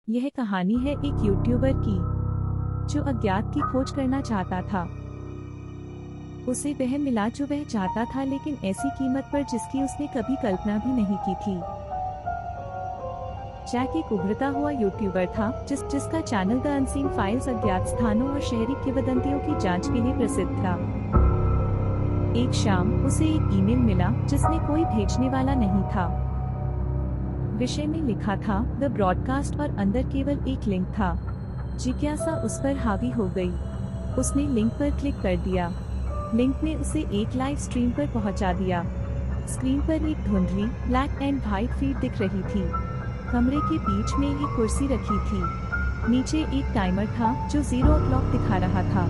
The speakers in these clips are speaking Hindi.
यह कहानी है एक यूट्यूबर की जो अज्ञात की खोज करना चाहता था। उसे वह मिला जो वह चाहता था, लेकिन ऐसी कीमत पर जिसकी उसने कभी कल्पना भी नहीं की थी। जैक एक उभरता हुआ यूट्यूबर था जिसका चैनल द अनसीन फाइल्स अज्ञात स्थानों और शहरी किंवदंतियों की जांच के लिए प्रसिद्ध था। एक शाम उसे एक ईमेल मिला जिसमें कोई भेजने वाला नहीं था। विषय में लिखा था द ब्रॉडकास्ट और अंदर केवल एक लिंक था। जिज्ञासा उस पर हावी हो गई। उसने लिंक पर क्लिक कर दिया। लिंक ने उसे एक लाइव स्ट्रीम पर पहुंचा दिया। स्क्रीन पर एक धुंधली ब्लैक एंड व्हाइट फीड दिख रही थी। कमरे के बीच में एक कुर्सी रखी थी। नीचे एक टाइमर था जो 0 o'clock दिखा रहा था।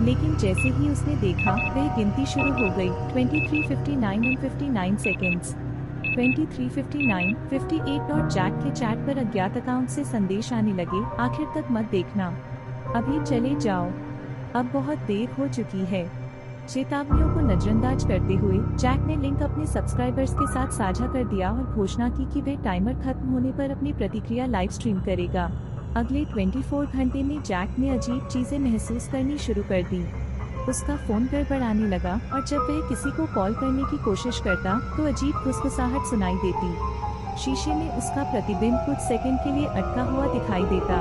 लेकिन जैसे ही उसने देखा वह गिनती शुरू हो गई। 23:59 and 59 seconds, 23:59, 58 और जैक के चैट पर अज्ञात अकाउंट से संदेश आने लगे, आखिर तक मत देखना, अभी चले जाओ, अब बहुत देर हो चुकी है। चेतावनियों को नजरअंदाज करते हुए जैक ने लिंक अपने सब्सक्राइबर्स के साथ साझा कर दिया और घोषणा की कि वह टाइमर खत्म होने पर अपनी प्रतिक्रिया लाइव स्ट्रीम करेगा। अगले 24 घंटे में जैक ने अजीब चीजें महसूस करनी शुरू कर दी। उसका फोन गड़बड़ाने लगा और जब वह किसी को कॉल करने की कोशिश करता तो अजीब फुसफुसाहट सुनाई देती। शीशे में उसका प्रतिबिंब कुछ सेकंड के लिए अटका हुआ दिखाई देता।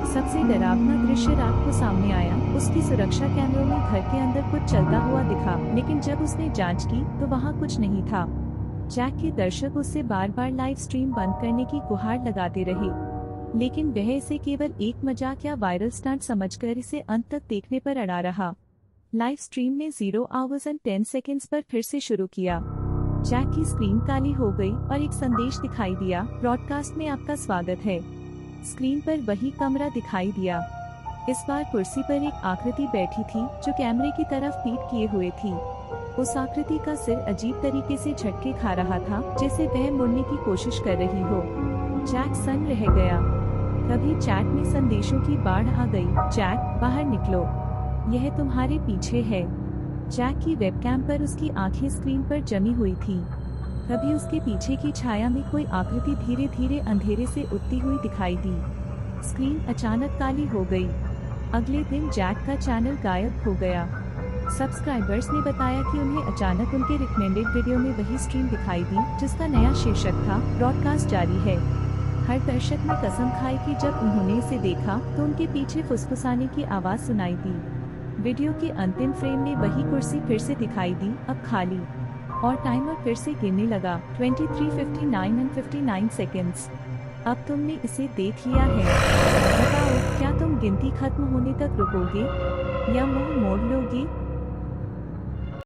सबसे डरावना दृश्य रात को सामने आया। उसकी सुरक्षा कैमरों में घर के अंदर कुछ चलता हुआ दिखा, लेकिन जब उसने जांच की तो वहाँ कुछ नहीं था। जैक के दर्शक उससे बार बार लाइव स्ट्रीम बंद करने की गुहार लगाते रहे, लेकिन वह इसे केवल एक मजाक या वायरल स्टंट समझकर इसे अंत तक देखने पर अड़ा रहा। लाइव स्ट्रीम ने 0 hours and 10 seconds पर फिर से शुरू किया। जैक की स्क्रीन काली हो गई और एक संदेश दिखाई दिया, ब्रॉडकास्ट में आपका स्वागत है। स्क्रीन पर वही कमरा दिखाई दिया। इस बार कुर्सी पर एक आकृति बैठी थी जो कैमरे की तरफ पीठ किए हुए थी। उस आकृति का सिर अजीब तरीके से झटके खा रहा था, जैसे वह मुड़ने की कोशिश कर रही हो। जैक सन्न रह गया। तभी चैट में संदेशों की बाढ़ आ गई। जैक, बाहर निकलो, यह तुम्हारे पीछे है। जैक की वेबकैम पर उसकी आंखें स्क्रीन पर जमी हुई थी। तभी उसके पीछे की छाया में कोई आकृति धीरे धीरे अंधेरे से उठती हुई दिखाई दी। स्क्रीन अचानक काली हो गई। अगले दिन जैक का चैनल गायब हो गया। सब्सक्राइबर्स ने बताया कि उन्हें अचानक उनके रिकमेंडेड वीडियो में वही स्ट्रीम दिखाई दी जिसका नया शीर्षक था, ब्रॉडकास्ट जारी है। हर दर्शक ने कसम खाई कि जब उन्होंने इसे देखा तो उनके पीछे फुसफुसाने की आवाज सुनाई दी। वीडियो के अंतिम फ्रेम में वही कुर्सी फिर से दिखाई दी, अब खाली, और टाइमर फिर से गिरने लगा। 23:59 and 59 seconds। अब तुमने इसे देख लिया है, बताओ क्या तुम गिनती खत्म होने तक रुकोगे या मुंह मोड़ लोगे?